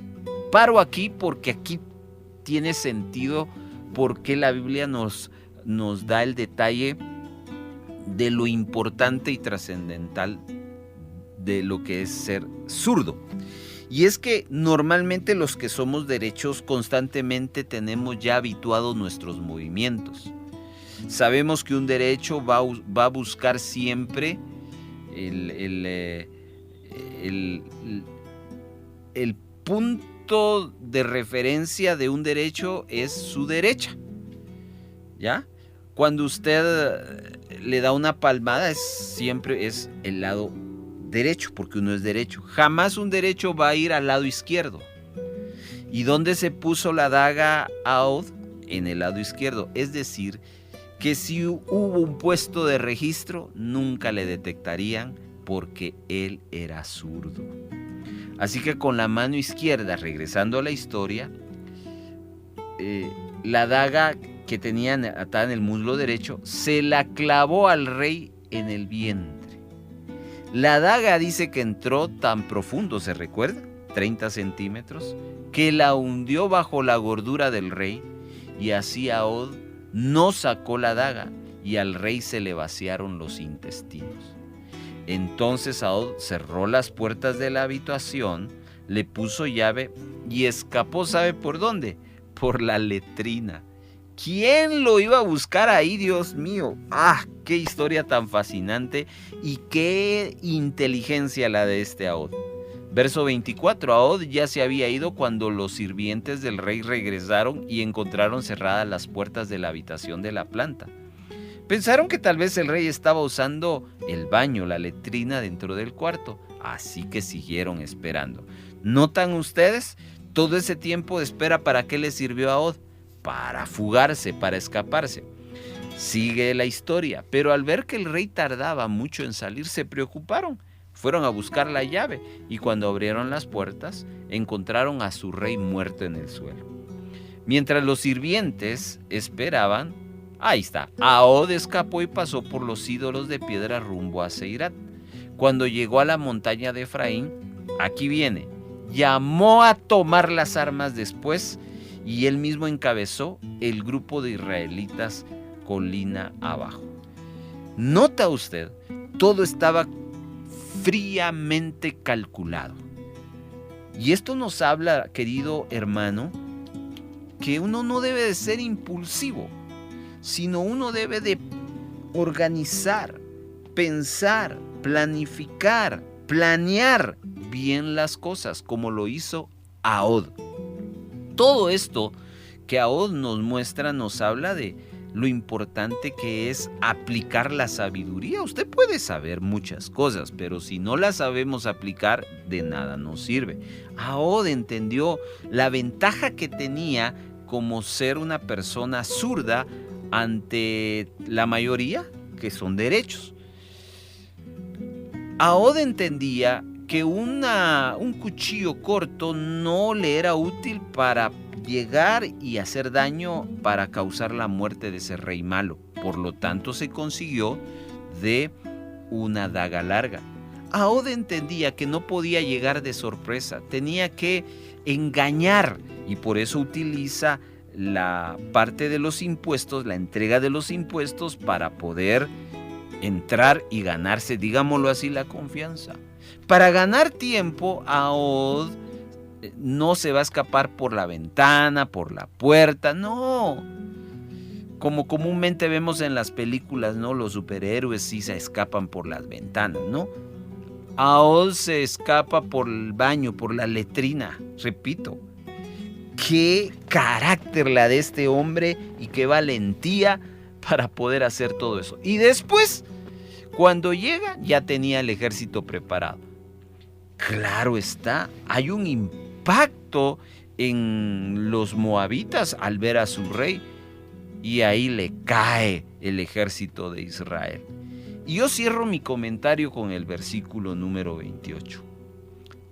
Paro aquí porque aquí tiene sentido porque la Biblia nos da el detalle de lo importante y trascendental de lo que es ser zurdo. Y es que normalmente los que somos derechos constantemente tenemos ya habituados nuestros movimientos. Sabemos que un derecho va a buscar siempre el punto de referencia de un derecho es su derecha, ¿ya? Cuando usted le da una palmada siempre es el lado derecho, porque uno es derecho. Jamás un derecho va a ir al lado izquierdo. ¿Y dónde se puso la daga Ahod? En el lado izquierdo. Es decir, que si hubo un puesto de registro, nunca le detectarían porque él era zurdo. Así que con la mano izquierda, regresando a la historia, la daga que tenía atada en el muslo derecho, se la clavó al rey en el vientre. La daga dice que entró tan profundo, ¿se recuerda? 30 centímetros, que la hundió bajo la gordura del rey, y así Ahod no sacó la daga, y al rey se le vaciaron los intestinos. Entonces Ahod cerró las puertas de la habitación, le puso llave y escapó, ¿sabe por dónde? Por la letrina. ¿Quién lo iba a buscar ahí, Dios mío? ¡Ah, qué historia tan fascinante y qué inteligencia la de este Ahod! Verso 24, Ahod ya se había ido cuando los sirvientes del rey regresaron y encontraron cerradas las puertas de la habitación de la planta. Pensaron que tal vez el rey estaba usando el baño, la letrina dentro del cuarto, así que siguieron esperando. ¿Notan ustedes? Todo ese tiempo de espera, ¿para qué le sirvió a Ahod? Para fugarse, para escaparse. Sigue la historia, pero al ver que el rey tardaba mucho en salir, se preocuparon. Fueron a buscar la llave y cuando abrieron las puertas, encontraron a su rey muerto en el suelo. Mientras los sirvientes esperaban, ahí está, Ahod escapó y pasó por los ídolos de piedra rumbo a Seirat. Cuando llegó a la montaña de Efraín, aquí viene, llamó a tomar las armas después y él mismo encabezó el grupo de israelitas colina abajo. ¿Nota usted? Todo estaba fríamente calculado. Y esto nos habla, querido hermano, que uno no debe de ser impulsivo, sino uno debe de organizar, pensar, planificar, planear bien las cosas, como lo hizo Ahod. Todo esto que Ahod nos muestra nos habla de lo importante que es aplicar la sabiduría. Usted puede saber muchas cosas, pero si no las sabemos aplicar, de nada nos sirve. Ahod entendió la ventaja que tenía como ser una persona zurda ante la mayoría que son derechos. Ahod entendía que un cuchillo corto no le era útil para llegar y hacer daño para causar la muerte de ese rey malo. Por lo tanto, se consiguió de una daga larga. Ahod entendía que no podía llegar de sorpresa, tenía que engañar y por eso utiliza la parte de los impuestos, la entrega de los impuestos para poder entrar y ganarse, digámoslo así, la confianza. Para ganar tiempo, Ahod no se va a escapar por la ventana, por la puerta, no. Como comúnmente vemos en las películas, ¿no? Los superhéroes sí se escapan por las ventanas, ¿no? Ahod se escapa por el baño, por la letrina, repito. Qué carácter la de este hombre y qué valentía para poder hacer todo eso. Y después, cuando llega, ya tenía el ejército preparado. Claro está, hay un impacto en los moabitas al ver a su rey y ahí le cae el ejército de Israel. Y yo cierro mi comentario con el versículo número 28.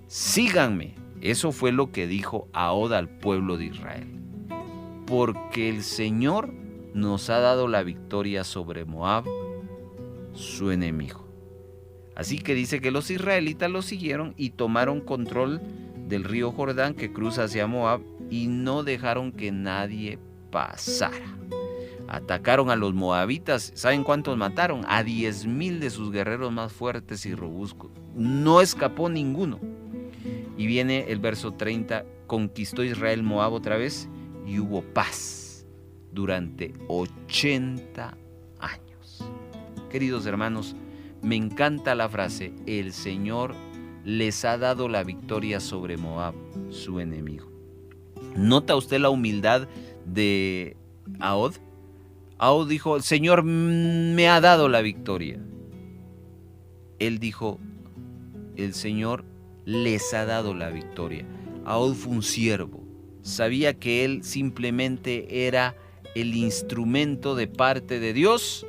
Síganme, eso fue lo que dijo Ahod al pueblo de Israel, porque el Señor nos ha dado la victoria sobre Moab, su enemigo. Así que dice que los israelitas lo siguieron y tomaron control del río Jordán que cruza hacia Moab y no dejaron que nadie pasara. Atacaron a los moabitas. ¿Saben cuántos mataron? A 10,000 de sus guerreros más fuertes y robustos. No escapó ninguno. Y viene el verso 30. Conquistó Israel Moab otra vez y hubo paz durante 80 años. Queridos hermanos, me encanta la frase, el Señor les ha dado la victoria sobre Moab, su enemigo. ¿Nota usted la humildad de Ahod? Ahod dijo, el Señor me ha dado la victoria. Él dijo, el Señor les ha dado la victoria. Ahod fue un siervo. Sabía que él simplemente era el instrumento de parte de Dios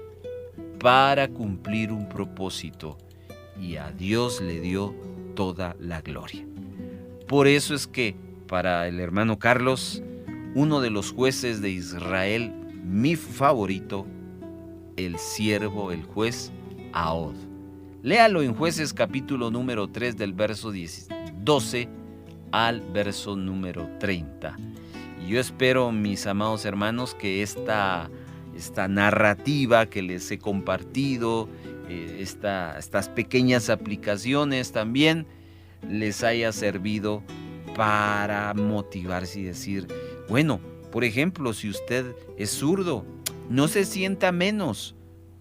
para cumplir un propósito. Y a Dios le dio toda la gloria. Por eso es que para el hermano Carlos, uno de los jueces de Israel, mi favorito, el siervo, el juez Ahod. Léalo en Jueces capítulo número 3 del verso 12 al verso número 30. Y yo espero, mis amados hermanos, que esta narrativa que les he compartido, estas pequeñas aplicaciones también les haya servido para motivarse y decir, bueno, por ejemplo, si usted es zurdo, no se sienta menos.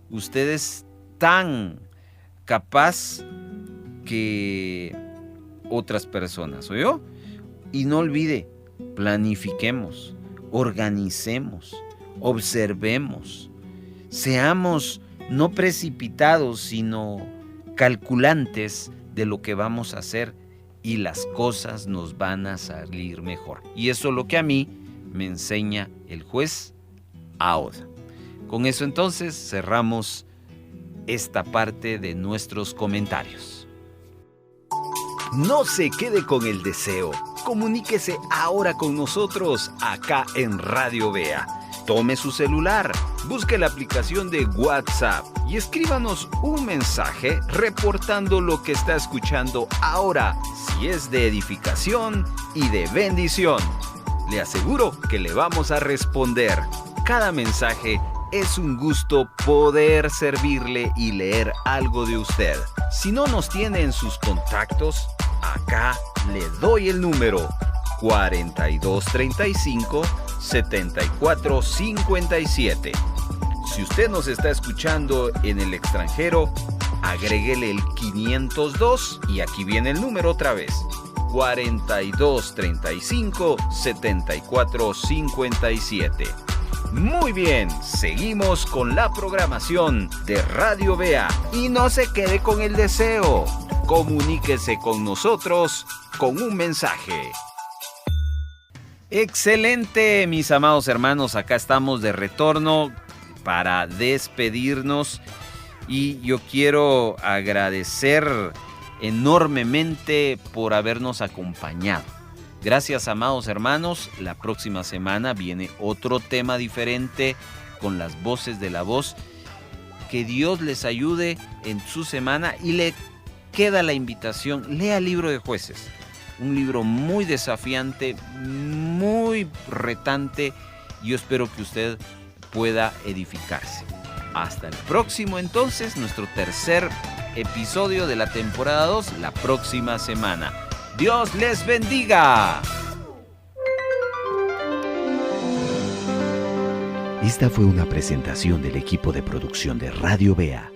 Usted es tan capaz que otras personas, ¿oyó? Y no olvide, planifiquemos, organicemos, observemos, seamos no precipitados, sino calculantes de lo que vamos a hacer y las cosas nos van a salir mejor. Y eso es lo que a mí me enseña el juez Ahod. Con eso entonces cerramos esta parte de nuestros comentarios. No se quede con el deseo. Comuníquese ahora con nosotros acá en Radio Vea. Tome su celular, busque la aplicación de WhatsApp y escríbanos un mensaje reportando lo que está escuchando ahora, si es de edificación y de bendición. Le aseguro que le vamos a responder. Cada mensaje es un gusto poder servirle y leer algo de usted. Si no nos tiene en sus contactos, acá le doy el número 4235-7457. Si usted nos está escuchando en el extranjero, agréguele el 502 y aquí viene el número otra vez. 4235-7457. Muy bien, seguimos con la programación de Radio Vea y no se quede con el deseo. Comuníquese con nosotros con un mensaje. Excelente, mis amados hermanos, acá estamos de retorno para despedirnos y yo quiero agradecer enormemente por habernos acompañado. Gracias, amados hermanos. La próxima semana viene otro tema diferente con las voces de la voz. Que Dios les ayude en su semana y le queda la invitación. Lea el libro de Jueces. Un libro muy desafiante, muy retante. Yo espero que usted pueda edificarse. Hasta el próximo entonces, nuestro tercer episodio de la temporada 2, la próxima semana. ¡Dios les bendiga! Esta fue una presentación del equipo de producción de Radio Vea.